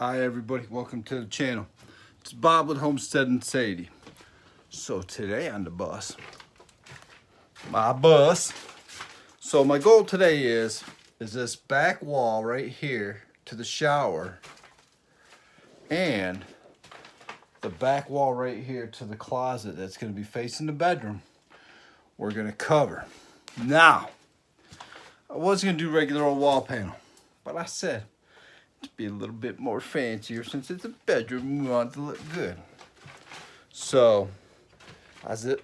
Hi everybody, welcome to the channel. It's Bob with Homestead and Sadie. So today on the bus, So my goal today is this back wall right here to the shower and the back wall right here to the closet that's going to be facing the bedroom. We're going to cover. Now, I was going to do regular old wall panel, but I said to be a little bit more fancier since it's a bedroom, we want it to look good. So I was at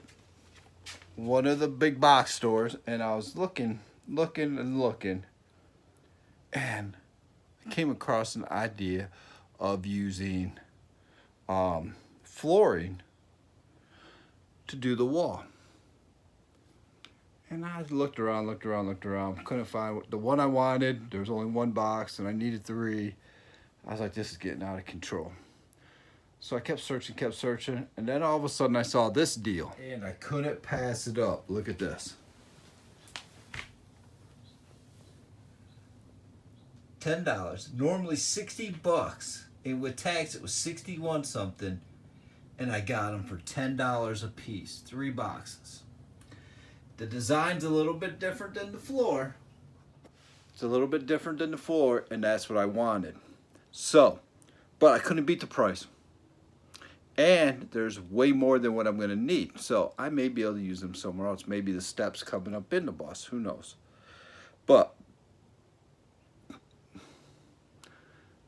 one of the big box stores and I was looking, and I came across an idea of using flooring to do the wall. And I looked around, couldn't find the one I wanted. There was only one box and I needed 3. I was like, this is getting out of control. So I kept searching, and then all of a sudden I saw this deal. And I couldn't pass it up. Look at this. $10, normally $60, and with tax it was 61 something, and I got them for $10 a piece, 3 boxes. The design's a little bit different than the floor. It's a little bit different than the floor, and that's what I wanted. So, but I couldn't beat the price. And there's way more than what I'm gonna need. So I may be able to use them somewhere else. Maybe the steps coming up in the bus, who knows? But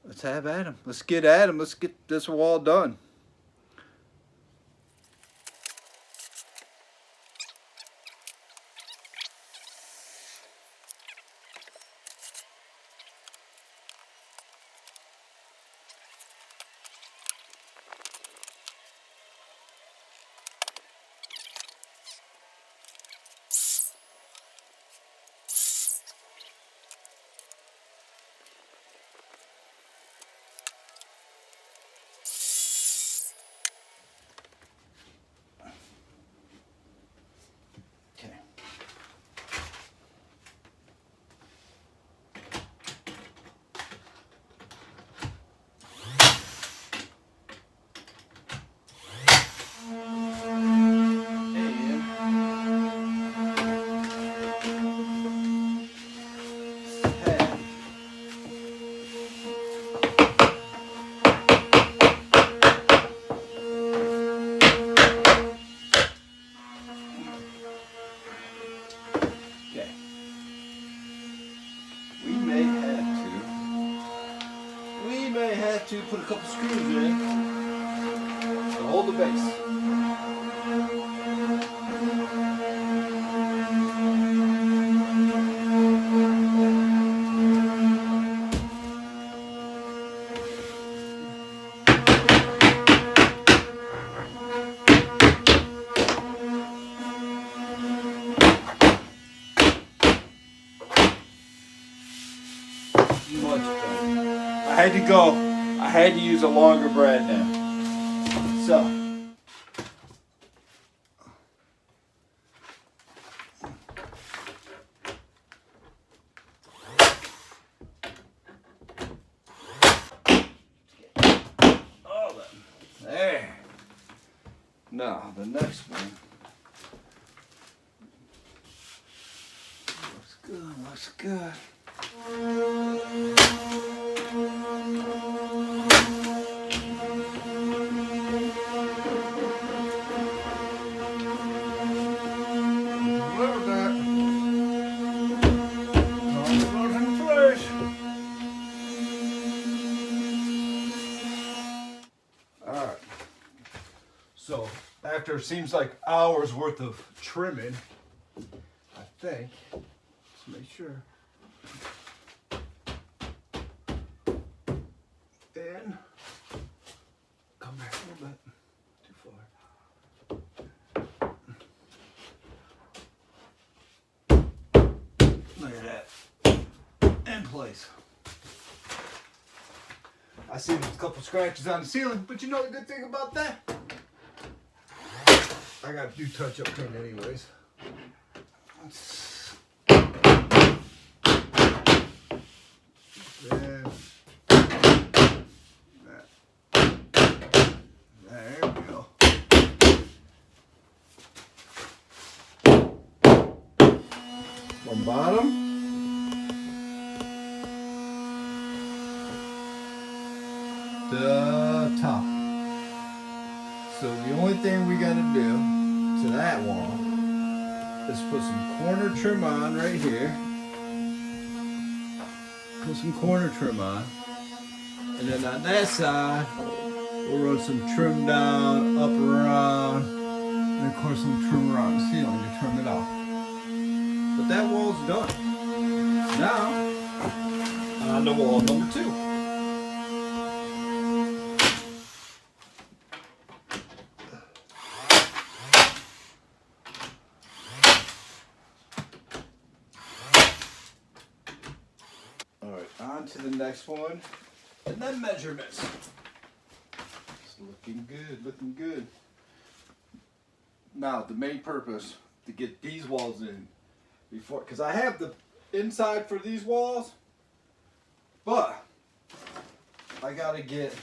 let's have at 'em. Let's get at 'em. Let's get this wall done. To put a couple screws in to hold the base. Much better. I had to use a longer brad now. So there. Now the next one looks good. Alright, so after it seems like hours worth of trimming, I think, let's make sure, and come back a little bit, too far. Look at that, in place. I see there's a couple scratches on the ceiling, but you know the good thing about that? I gotta do touch-up paint anyways. from bottom to top. So the only thing we gotta do to that wall is put some corner trim on right here. Put some corner trim on. And then on that side, we'll run some trim down, up around, and of course some trim around the ceiling to trim it off. But that wall's done. Now, on to wall number 2. Alright, on to the next one. And then measurements. It's looking good, looking good. Now, the main purpose to get these walls in before, because I have the inside for these walls, but I gotta get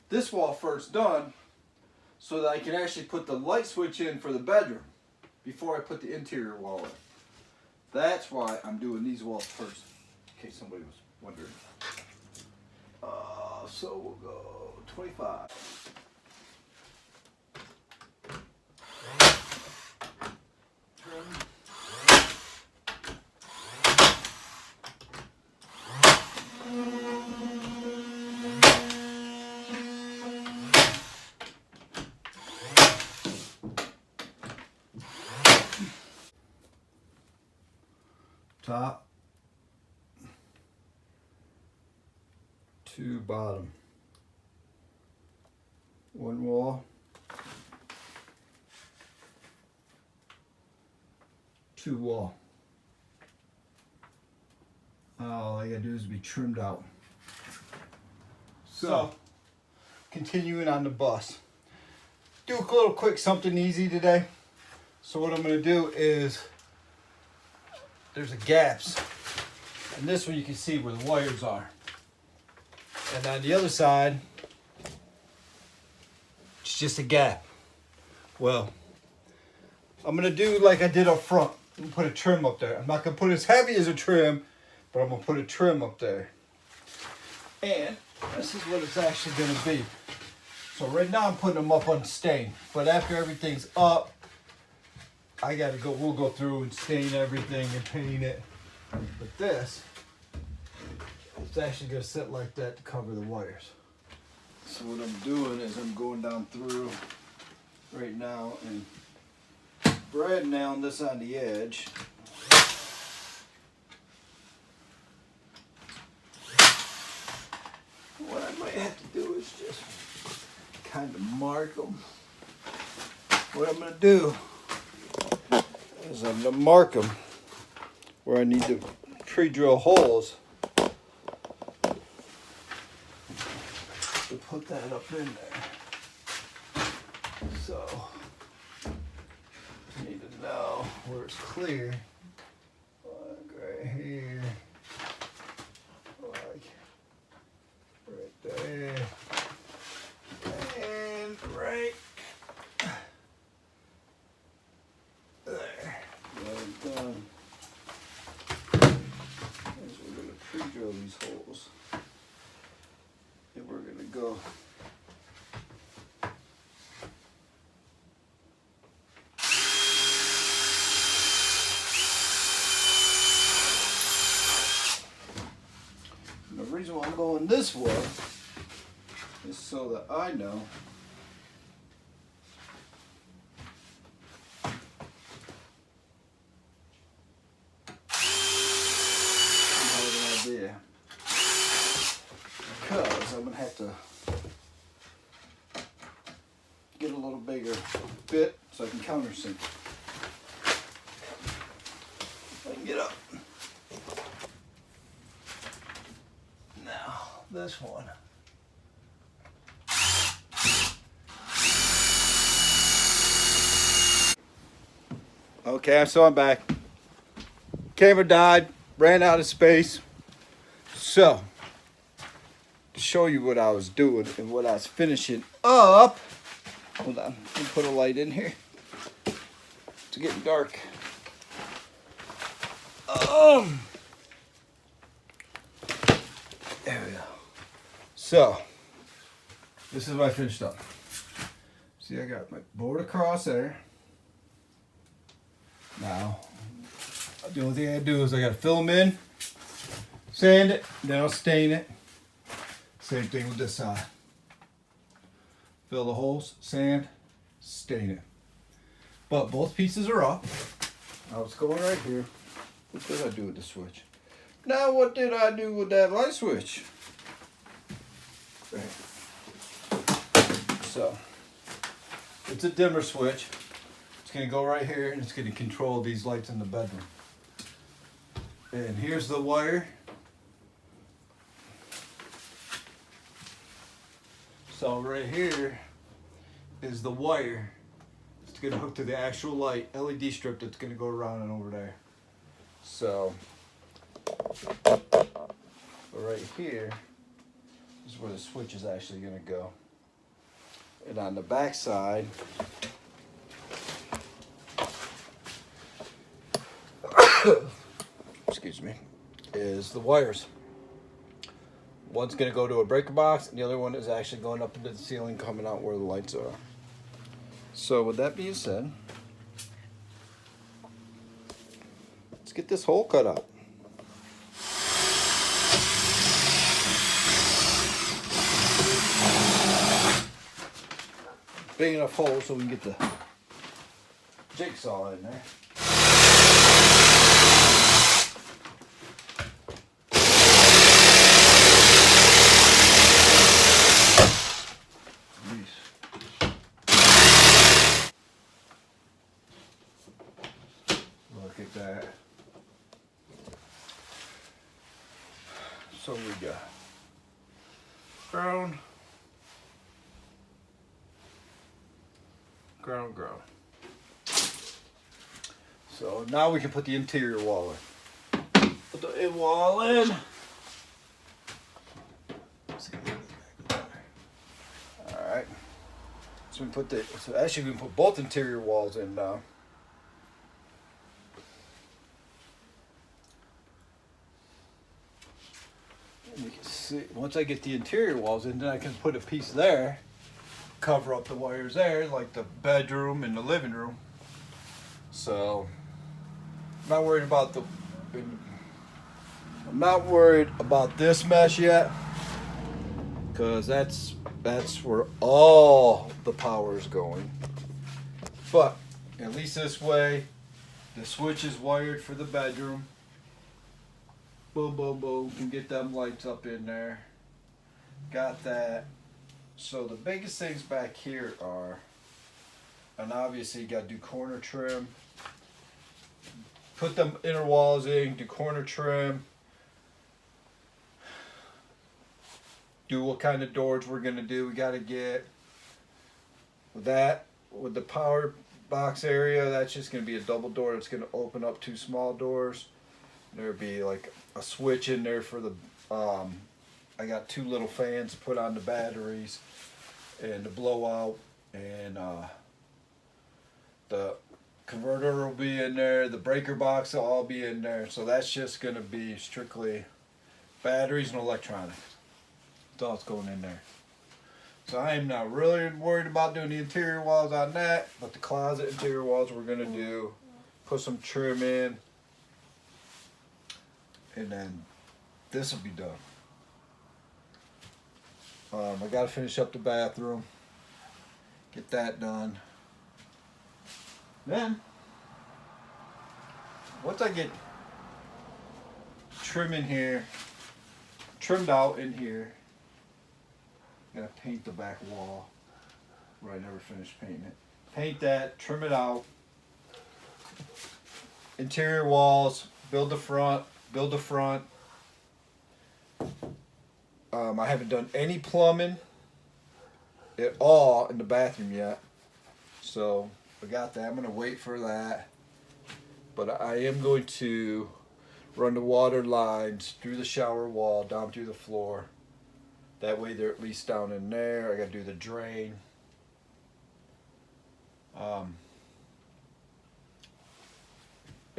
this wall first done so that I can actually put the light switch in for the bedroom before I put the interior wall in. That's why I'm doing these walls first, in case somebody was wondering. So we'll go 25. Top to bottom. One wall, 2 wall. All I gotta do is be trimmed out. So, continuing on the bus. Do a little quick something easy today. So what I'm gonna do is, there's a gaps. And this one you can see where the wires are. And on the other side, it's just a gap. Well, I'm gonna do like I did up front and put a trim up there. I'm not gonna put as heavy as a trim, but I'm gonna put a trim up there. And this is what it's actually gonna be. So right now I'm putting them up on stain, but after everything's up, we'll go through and stain everything and paint it. But this, it's actually gonna sit like that to cover the wires. So what I'm doing is I'm going down through right now and brad nailing this on the edge. What I might have to do is just kind of mark them. What I'm gonna do is I'm gonna mark them where I need to pre-drill holes to put that up in there. So I need to know where it's clear. Like right here. Like right there. And right there. Well done. As we're going to pre-drill these holes. And we're going to go and the reason why I'm going this way is so that I know idea, because I'm going to have to get a little bigger bit so I can countersink. If I can get up. Now, this one. Okay, so I'm back. Camera died, ran out of space. So, to show you what I was doing and what I was finishing up. Hold on, let me put a light in here. It's getting dark. There we go. So, this is what I finished up. See, I got my board across there. Now, the only thing I do is I gotta fill them in, sand it, then I'll stain it. Same thing with this side. Fill the holes, sand, stain it. But both pieces are up. I was going right here. What did I do with the switch? Now what did I do with that light switch? Right. So, it's a dimmer switch. It's going to go right here and it's going to control these lights in the bedroom. And here's the wire. So right here is the wire. It's going to hook to the actual light LED strip that's going to go around and over there. So right here is where the switch is actually going to go. And on the back side, excuse me, is the wires. One's going to go to a breaker box, and the other one is actually going up into the ceiling, coming out where the lights are. So with that being said, let's get this hole cut out. Big enough hole so we can get the jigsaw in there. Look at that. So we got ground, ground, ground. So now we can put the interior wall in. Put the in wall in. Alright. So we put actually we can put both interior walls in now. And you can see once I get the interior walls in, then I can put a piece there, cover up the wires there, like the bedroom and the living room. So I'm not worried about this mesh yet, because that's where all the power is going. But at least this way, the switch is wired for the bedroom. Boom, boom, boom. Can get them lights up in there. Got that. So the biggest things back here are, and obviously you got to do corner trim. Put them inner walls in, do corner trim. Do what kind of doors we're going to do. We got to get with that, with the power box area, that's just going to be a double door. It's going to open up two small doors. There'll be like a switch in there for the, I got two little fans to put on the batteries and the blowout, and the converter will be in there, the breaker box will all be in there. So that's just going to be strictly batteries and electronics. That's all that's going in there. So I am not really worried about doing the interior walls on that, but the closet interior walls we're going to do, put some trim in, and then this will be done. I got to finish up the bathroom, get that done. Then, once I get trim in here, trimmed out in here, I'm gonna paint the back wall where I never finished painting it. Paint that, trim it out. Interior walls, build the front, I haven't done any plumbing at all in the bathroom yet. So I got that. I'm going to wait for that. But I am going to run the water lines through the shower wall, down through the floor. That way they're at least down in there. I got to do the drain.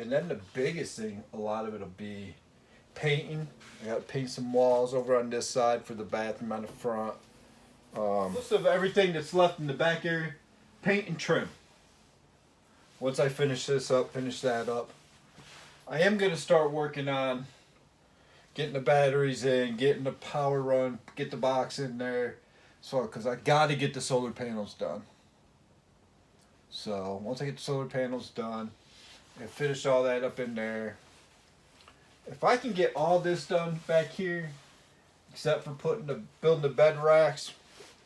And then the biggest thing, a lot of it'll be painting. I got to paint some walls over on this side for the bathroom on the front. Most of everything that's left in the back area, paint and trim. Once I finish this up, finish that up, I am going to start working on getting the batteries in, getting the power run, get the box in there. So, because I got to get the solar panels done. So, once I get the solar panels done, and finish all that up in there. If I can get all this done back here, except for building the bed racks,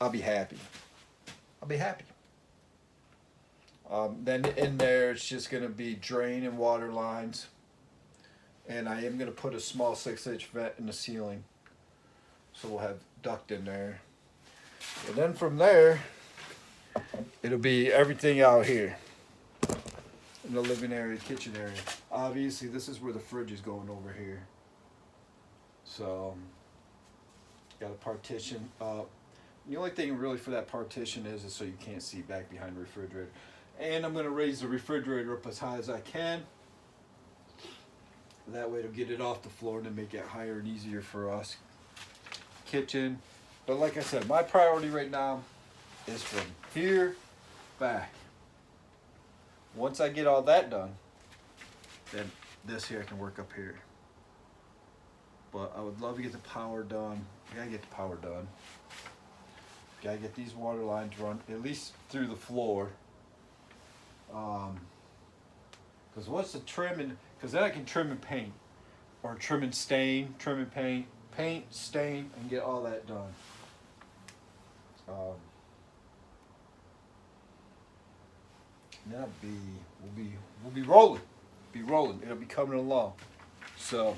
I'll be happy. I'll be happy. Then in there, it's just going to be drain and water lines. And I am going to put a small 6-inch vent in the ceiling. So we'll have duct in there. And then from there, it'll be everything out here. In the living area, kitchen area. Obviously, this is where the fridge is going over here. So, got a partition up. The only thing really for that partition is so you can't see back behind the refrigerator. And I'm going to raise the refrigerator up as high as I can. That way it'll get it off the floor and then make it higher and easier for us. Kitchen. But like I said, my priority right now is from here back. Once I get all that done, then this here I can work up here. But I would love to get the power done. I gotta get the power done. Gotta get these water lines run at least through the floor. Because once the trimming, because then I can trim and paint, or trim and stain, trim and paint, stain, and get all that done. We'll be rolling. It'll be coming along. So,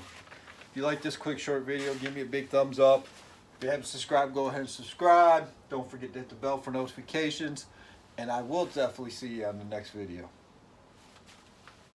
if you like this quick short video, give me a big thumbs up. If you haven't subscribed, go ahead and subscribe. Don't forget to hit the bell for notifications. And I will definitely see you on the next video.